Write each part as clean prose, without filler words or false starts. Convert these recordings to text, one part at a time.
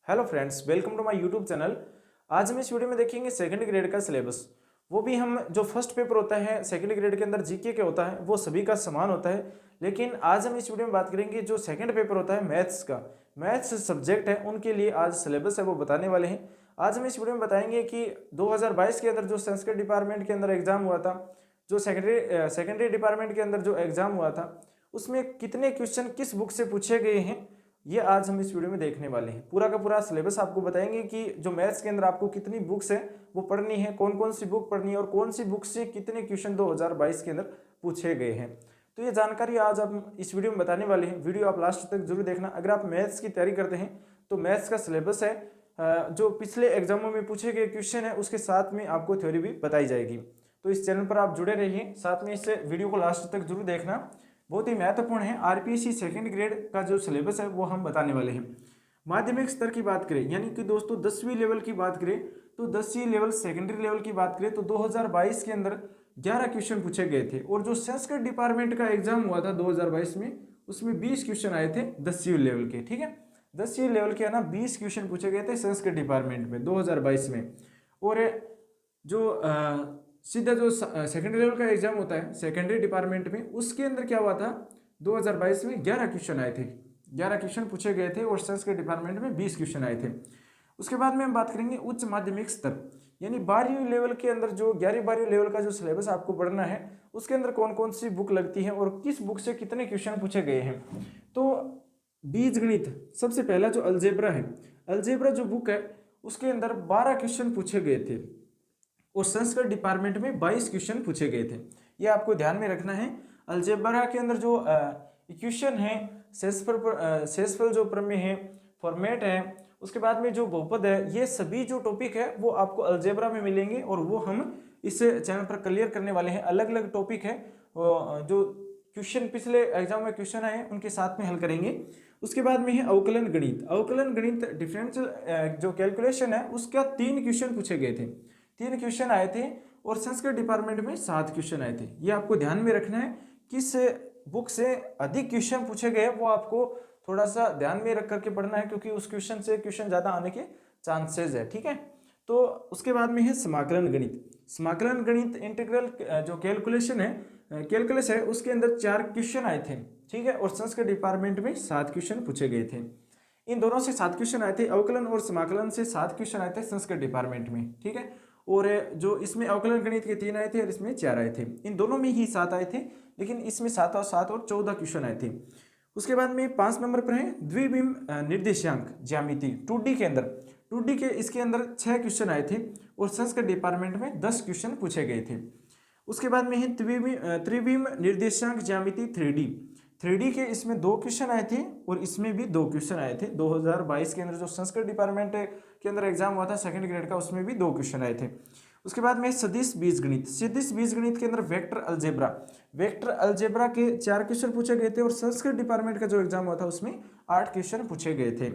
Hello friends, welcome to my YouTube channel. आज हम इस वीडियो में देखेंगे सेकंड ग्रेड का सिलेबस। वो भी हम जो फर्स्ट पेपर होता है सेकंड ग्रेड के अंदर जीके के होता है वो सभी का समान होता है, लेकिन आज हम इस वीडियो में बात करेंगे जो सेकंड पेपर होता है मैथ्स का, मैथ्स सब्जेक्ट है उनके लिए आज सिलेबस है वो बताने वाले हैं। आज हम इस वीडियो में बताएंगे कि 2022 के अंदर जो संस्कृत डिपार्टमेंट के अंदर एग्जाम हुआ था, जो सेकेंडरी डिपार्टमेंट के अंदर जो एग्जाम हुआ था उसमें कितने क्वेश्चन किस बुक से पूछे गए हैं, ये आज हम इस वीडियो में देखने वाले हैं। पूरा का पूरा सिलेबस आपको बताएंगे कि जो मैथ्स के अंदर आपको कितनी बुक्स है वो पढ़नी है, कौन कौन सी बुक पढ़नी है और कौन सी बुक से कितने क्वेश्चन 2022 के अंदर पूछे गए हैं। तो ये जानकारी आज हम इस वीडियो में बताने वाले हैं। वीडियो आप लास्ट तक जरूर देखना। अगर आप मैथ्स की तैयारी करते हैं तो मैथ्स का सिलेबस है, जो पिछले एग्जामों में पूछे गए क्वेश्चन है उसके साथ में आपको थ्योरी भी बताई जाएगी। तो इस चैनल पर आप जुड़े रहिए, साथ में इस वीडियो को लास्ट तक जरूर देखना, बहुत ही महत्वपूर्ण है। आरपीएससी सेकंड ग्रेड का जो सिलेबस है वो हम बताने वाले हैं। माध्यमिक स्तर की बात करें यानी कि दोस्तों 10वीं लेवल की बात करें तो 10वीं लेवल सेकेंडरी लेवल की बात करें तो 2022 के अंदर 11 क्वेश्चन पूछे गए थे। और जो संस्कृत डिपार्टमेंट का एग्जाम हुआ था 2022 में उसमें 20 क्वेश्चन आए थे 10वीं लेवल के। ठीक है, 10वीं लेवल के ना 20 क्वेश्चन पूछे गए थे संस्कृत डिपार्टमेंट में 2022 में। और जो सीधा जो सेकेंडरी लेवल का एग्जाम होता है सेकेंडरी डिपार्टमेंट में उसके अंदर क्या हुआ था 2022 में 11 क्वेश्चन आए थे, 11 क्वेश्चन पूछे गए थे और संस्कृत डिपार्टमेंट में 20 क्वेश्चन आए थे। उसके बाद में हम बात करेंगे उच्च माध्यमिक स्तर यानी 12वीं लेवल के अंदर जो 11वीं लेवल का जो सिलेबस आपको पढ़ना है उसके अंदर कौन कौन सी बुक लगती है और किस बुक से कितने क्वेश्चन पूछे गए हैं। तो बीजगणित सबसे पहला जो अलजेब्रा है, अलजेब्रा जो बुक है उसके अंदर 12 क्वेश्चन पूछे गए थे और संस्कृत डिपार्टमेंट में 22 क्वेश्चन पूछे गए थे। ये आपको ध्यान में रखना है। अलजेब्रा के अंदर जो इक्वेशन है, शेषफल जो प्रमेय है, फॉर्मेट है, उसके बाद में जो बहुपद है, ये सभी जो टॉपिक है वो आपको अलजेब्रा में मिलेंगे और वो हम इस चैनल पर क्लियर करने वाले हैं। अलग अलग टॉपिक है जो क्वेश्चन पिछले एग्जाम में क्वेश्चन आए उनके साथ में हल करेंगे। उसके बाद में है अवकलन गणित। अवकलन गणित डिफरेंशियल जो कैलकुलेशन है उसका 3 क्वेश्चन पूछे गए थे, 3 क्वेश्चन आए थे और संस्कृत डिपार्टमेंट में 7 क्वेश्चन आए थे। ये आपको ध्यान में रखना है। किस बुक से अधिक क्वेश्चन पूछे गए वो आपको थोड़ा सा ध्यान में रख करके पढ़ना है, क्योंकि उस क्वेश्चन से क्वेश्चन ज़्यादा आने के चांसेस है। ठीक है, तो उसके बाद में है समाकलन गणित। समाकलन गणित इंटीग्रल जो कैलकुलेशन है, कैलकुलस है, उसके अंदर 4 क्वेश्चन आए थे। ठीक है, और संस्कृत डिपार्टमेंट में 7 क्वेश्चन पूछे गए थे। इन दोनों से 7 क्वेश्चन आए थे, अवकलन और समाकलन से 7 क्वेश्चन आए थे संस्कृत डिपार्टमेंट में। ठीक है, और जो इसमें अवकलन गणित के 3 आए थे और इसमें 4 आए थे। इन दोनों में ही 7 आए थे, लेकिन इसमें 7 और 7 और 14 क्वेश्चन आए थे। उसके बाद में 5 नंबर पर है द्विविम निर्देशांक ज्यामिति 2D के अंदर। 2D के इसके अंदर 6 क्वेश्चन आए थे और संस्कृत डिपार्टमेंट में 10 क्वेश्चन पूछे गए थे। उसके बाद में है त्रिविम निर्देशांक ज्यामिति 3D के इसमें 2 क्वेश्चन आए थे और इसमें भी 2 क्वेश्चन आए थे। 2022 के अंदर जो संस्कृत डिपार्टमेंट के अंदर एग्जाम हुआ था सेकंड ग्रेड का उसमें भी 2 क्वेश्चन आए थे। उसके बाद में सदिश बीजगणित। सदिश बीजगणित के अंदर वेक्टर अलजेब्रा, वेक्टर अलजेब्रा के 4 क्वेश्चन पूछे गए थे और संस्कृत डिपार्टमेंट का जो एग्जाम हुआ था उसमें 8 क्वेश्चन पूछे गए थे।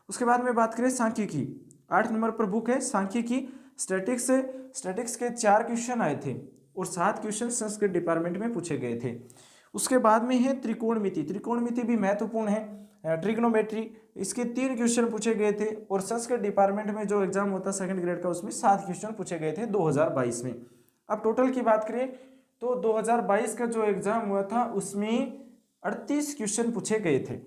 उसके बाद में बात करें सांख्यिकी, 8 नंबर पर बुक है सांख्यिकी स्टैटिक्स। स्टैटिक्स के 4 क्वेश्चन आए थे और 7 क्वेश्चन संस्कृत डिपार्टमेंट में पूछे गए थे। उसके बाद में है त्रिकोणमिति। त्रिकोणमिति भी महत्वपूर्ण है, ट्रिग्नोमेट्री, इसके 3 क्वेश्चन पूछे गए थे और संस्कृत डिपार्टमेंट में जो एग्जाम होता है सेकंड ग्रेड का उसमें 7 क्वेश्चन पूछे गए थे 2022 में। अब टोटल की बात करें तो 2022 का जो एग्जाम हुआ था उसमें 38 क्वेश्चन पूछे गए थे,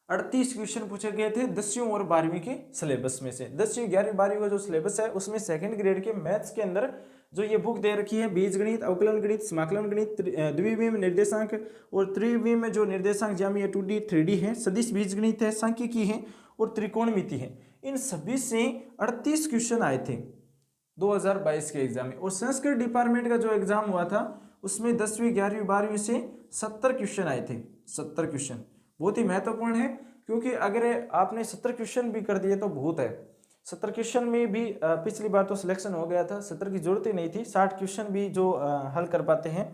38 क्वेश्चन पूछे गए थे 10वीं और 12वीं के सिलेबस में से। 10वीं 11वीं 12वीं का जो सिलेबस है उसमें सेकंड ग्रेड के मैथ्स के अंदर जो ये बुक दे रखी है बीजगणित, अवकलन गणित, समाकलन गणित, द्विविम निर्देशांक और त्रिविम जो निर्देशांक ज्यामिति 2D 3D है, सदिश बीजगणित है, सांख्यिकी है और त्रिकोणमिति है, इन सभी से 38 क्वेश्चन आए थे 2022 के एग्जाम में। और संस्कृत डिपार्टमेंट का जो एग्जाम हुआ था उसमें 10वीं 11वीं 12वीं से 70 क्वेश्चन आए थे। 70 क्वेश्चन बहुत ही महत्वपूर्ण है, क्योंकि अगर आपने 70 क्वेश्चन भी कर दिए तो बहुत है। 70 क्वेश्चन में भी पिछली बार तो सिलेक्शन हो गया था, 70 की जरूरत ही नहीं थी। 60 क्वेश्चन भी जो हल कर पाते हैं,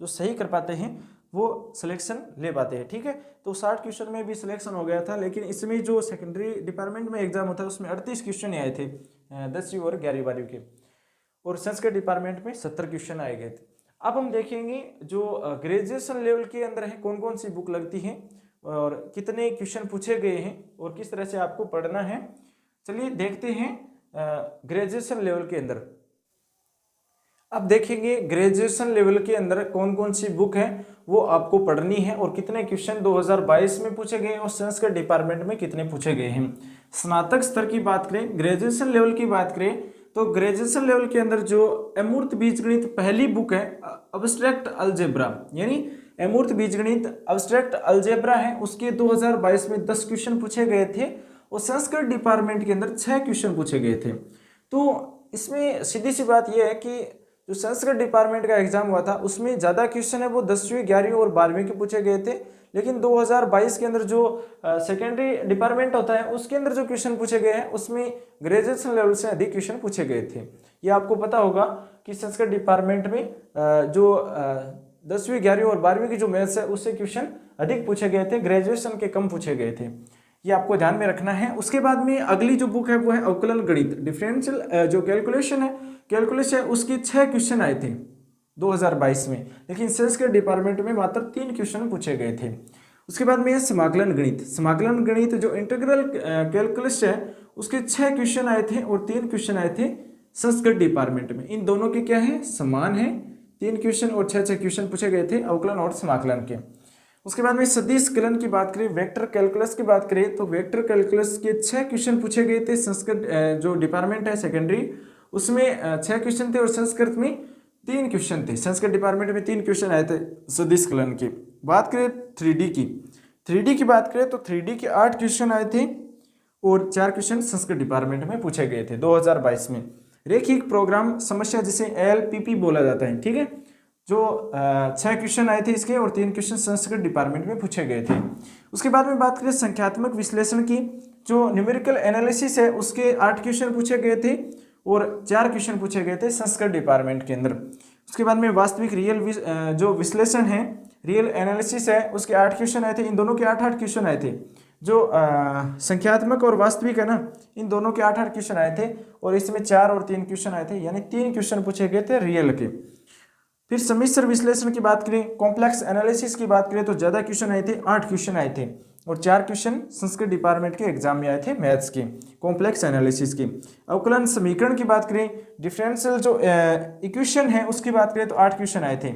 जो सही कर पाते हैं वो सिलेक्शन ले पाते हैं। ठीक है, तो 60 क्वेश्चन में भी सिलेक्शन हो गया था, लेकिन इसमें जो सेकेंडरी डिपार्टमेंट में एग्जाम होता है उसमें 38 क्वेश्चन आए थे 10वीं और 11वीं 12वीं के, और संस्कृत डिपार्टमेंट में 70 क्वेश्चन आए गए थे। अब हम देखेंगे जो ग्रेजुएशन लेवल के अंदर है कौन कौन सी बुक लगती है और कितने क्वेश्चन पूछे गए हैं और किस तरह से आपको पढ़ना है। चलिए देखते हैं ग्रेजुएशन लेवल के अंदर। अब देखेंगे ग्रेजुएशन लेवल के अंदर कौन कौन सी बुक है वो आपको पढ़नी है और कितने क्वेश्चन 2022 में पूछे गए और संस्कृत डिपार्टमेंट में कितने पूछे गए हैं। स्नातक स्तर की बात करें, ग्रेजुएशन लेवल की बात करें तो ग्रेजुएशन लेवल के अंदर जो अमूर्त बीजगणित पहली बुक है अब्स्ट्रैक्ट अलजेब्रा, यानी अमूर्त बीजगणित अब्स्ट्रैक्ट अलजेब्रा है, उसके 2022 में 10 क्वेश्चन पूछे गए थे और संस्कृत डिपार्टमेंट के अंदर 6 क्वेश्चन पूछे गए थे। तो इसमें सीधी सी बात यह है कि जो संस्कृत डिपार्टमेंट का एग्जाम हुआ था उसमें ज़्यादा क्वेश्चन है वो 10वीं 11वीं और 12वीं के पूछे गए थे, लेकिन 2022 के अंदर जो सेकेंडरी डिपार्टमेंट होता है उसके अंदर जो क्वेश्चन पूछे गए हैं उसमें ग्रेजुएशन लेवल से अधिक क्वेश्चन पूछे गए थे। ये आपको पता होगा कि संस्कृत डिपार्टमेंट में जो 10वीं 11वीं और 12वीं की जो मैथ्स है उससे क्वेश्चन अधिक पूछे गए थे, ग्रेजुएशन के कम पूछे गए थे। ये आपको ध्यान में रखना है। उसके बाद में अगली जो बुक है वो है अवकलन गणित, डिफरेंशियल जो कैलकुलेशन है, कैलकुलस है, उसके 6 क्वेश्चन आए थे 2022 में, लेकिन संस्कृत डिपार्टमेंट में मात्र 3 क्वेश्चन पूछे गए थे। उसके बाद में है समाकलन गणित। समाकलन गणित जो इंटीग्रल कैलकुलस है उसके 6 क्वेश्चन आए थे और 3 क्वेश्चन आए थे संस्कृत डिपार्टमेंट में। इन दोनों के क्या है, समान है, 3 क्वेश्चन और 6 क्वेश्चन पूछे गए थे अवकलन और समाकलन के। उसके बाद में सदिश कलन की बात करें, वेक्टर कैलकुलस की बात करें तो वेक्टर कैलकुलस के 6 क्वेश्चन पूछे गए थे। संस्कृत जो डिपार्टमेंट है सेकेंडरी उसमें 6 क्वेश्चन थे और संस्कृत में 3 क्वेश्चन थे। संस्कृत डिपार्टमेंट में 3 क्वेश्चन आए थे सदिश कलन की। बात करें 3D की, 3D की बात करें तो 3D के 8 क्वेश्चन आए थे और 4 क्वेश्चन संस्कृत डिपार्टमेंट में पूछे गए थे 2022 में। रेखिक प्रोग्राम समस्या जिसे LPP बोला जाता है, ठीक है, जो 6 क्वेश्चन आए थे इसके और 3 क्वेश्चन संस्कृत डिपार्टमेंट में पूछे गए थे। उसके बाद में बात करें संख्यात्मक विश्लेषण की, जो न्यूमेरिकल एनालिसिस है उसके 8 क्वेश्चन पूछे गए थे और 4 क्वेश्चन पूछे गए थे संस्कृत डिपार्टमेंट के अंदर। उसके बाद में वास्तविक रियल जो विश्लेषण है, रियल एनालिसिस है, उसके 8 क्वेश्चन आए थे। इन दोनों के 8-8 क्वेश्चन आए थे। जो संख्यात्मक और वास्तविक है ना, इन दोनों के 8-8 क्वेश्चन आए थे और इसमें 4 और 3 क्वेश्चन आए थे, यानी 3 क्वेश्चन पूछे गए थे रियल के। फिर सम्मिश्र विश्लेषण की बात करें, कॉम्प्लेक्स एनालिसिस की बात करें तो ज़्यादा क्वेश्चन आए थे, 8 क्वेश्चन आए थे और 4 क्वेश्चन संस्कृत डिपार्टमेंट के एग्जाम में आए थे मैथ्स के, कॉम्प्लेक्स एनालिसिस की। अवकलन समीकरण की बात करें, डिफरेंशियल जो इक्वेशन है उसकी बात करें तो 8 क्वेश्चन आए थे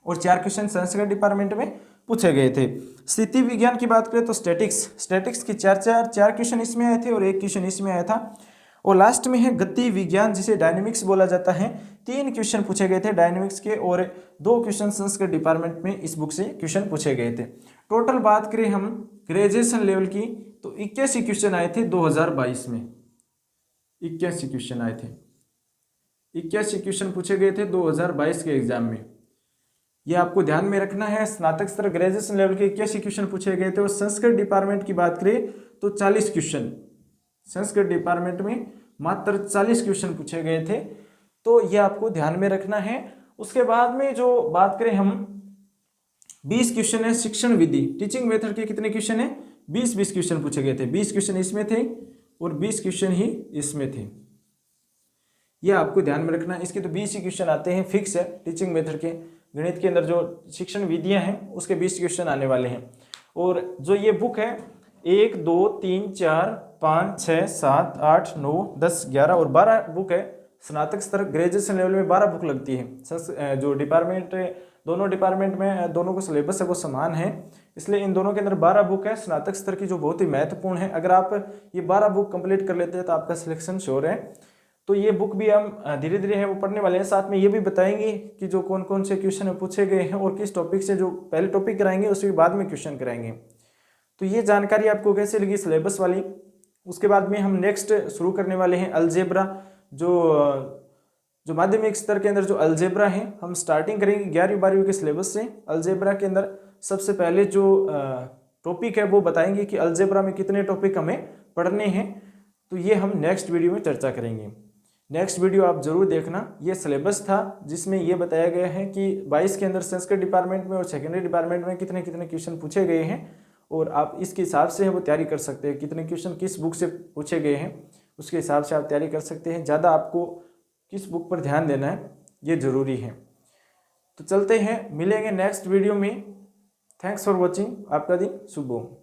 और 4 क्वेश्चन संस्कृत डिपार्टमेंट में पूछे गए थे। स्थिति विज्ञान की बात करें तो स्टैटिक्स की 4 क्वेश्चन इसमें आए थे और 1 क्वेश्चन इसमें आया था। और लास्ट में है गति विज्ञान जिसे डायनेमिक्स बोला जाता है, 3 क्वेश्चन पूछे गए थे डायनेमिक्स के और 2 क्वेश्चन संस्कृत डिपार्टमेंट में इस बुक से क्वेश्चन पूछे गए थे। टोटल बात करें हम ग्रेजुएशन लेवल की तो 81 क्वेश्चन आए थे 2022 में, 81 क्वेश्चन आए थे, 81 क्वेश्चन पूछे गए थे 2022 के एग्जाम में। ये आपको ध्यान में रखना है। स्नातक स्तर ग्रेजुएशन लेवल के 81 क्वेश्चन पूछे गए थे और संस्कृत डिपार्टमेंट की बात करें तो 40 क्वेश्चन, संस्कृत डिपार्टमेंट में मात्र 40 क्वेश्चन पूछे गए थे, तो ये आपको ध्यान में रखना है। उसके बाद में जो बात करें हम 20 क्वेश्चन है शिक्षण विधि, टीचिंग मेथड के कितने क्वेश्चन है, 20 क्वेश्चन पूछे गए थे, 20 क्वेश्चन इसमें थे और 20 क्वेश्चन ही इसमें थे। ये आपको ध्यान में रखना है। इसके तो 20 ही क्वेश्चन आते हैं, फिक्स है। टीचिंग मेथड के गणित के अंदर जो शिक्षण विधियां हैं उसके 20 क्वेश्चन आने वाले हैं। और जो ये बुक है 1 2 3 4 5 6 7 8 9 10 11 और 12 बुक है। स्नातक स्तर ग्रेजुएशन लेवल में 12 बुक लगती है। जो डिपार्टमेंट, दोनों डिपार्टमेंट में दोनों को सिलेबस है वो समान है, इसलिए इन दोनों के अंदर 12 बुक है स्नातक स्तर की, जो बहुत ही महत्वपूर्ण है। अगर आप ये 12 बुक कंप्लीट कर लेते हैं तो आपका सिलेक्शन श्योर है। तो ये बुक भी हम धीरे धीरे है वो पढ़ने वाले हैं। साथ में ये भी बताएंगे कि जो कौन कौन से क्वेश्चन पूछे गए हैं और किस टॉपिक से, जो पहले टॉपिक कराएंगे उसके बाद में क्वेश्चन कराएंगे। तो ये जानकारी आपको कैसे लगी सिलेबस वाली। उसके बाद में हम नेक्स्ट शुरू करने वाले हैं अलजेब्रा, जो माध्यमिक स्तर के अंदर जो अलजेब्रा है हम स्टार्टिंग करेंगे 11वीं 12वीं के सिलेबस से। अलजेब्रा के अंदर सबसे पहले जो टॉपिक है वो बताएंगे कि अलजेब्रा में कितने टॉपिक हमें पढ़ने हैं, तो ये हम नेक्स्ट वीडियो में चर्चा करेंगे। नेक्स्ट वीडियो आप जरूर देखना। ये सिलेबस था जिसमें ये बताया गया है कि 22 के अंदर संस्कृत डिपार्टमेंट में और सेकेंडरी डिपार्टमेंट में कितने कितने क्वेश्चन पूछे गए हैं और आप इसके हिसाब से वो तैयारी कर सकते हैं। कितने क्वेश्चन किस बुक से पूछे गए हैं उसके हिसाब से आप तैयारी कर सकते हैं। ज़्यादा आपको किस बुक पर ध्यान देना है ये ज़रूरी है। तो चलते हैं, मिलेंगे नेक्स्ट वीडियो में। Thanks for watching. आपका दिन शुभ हो।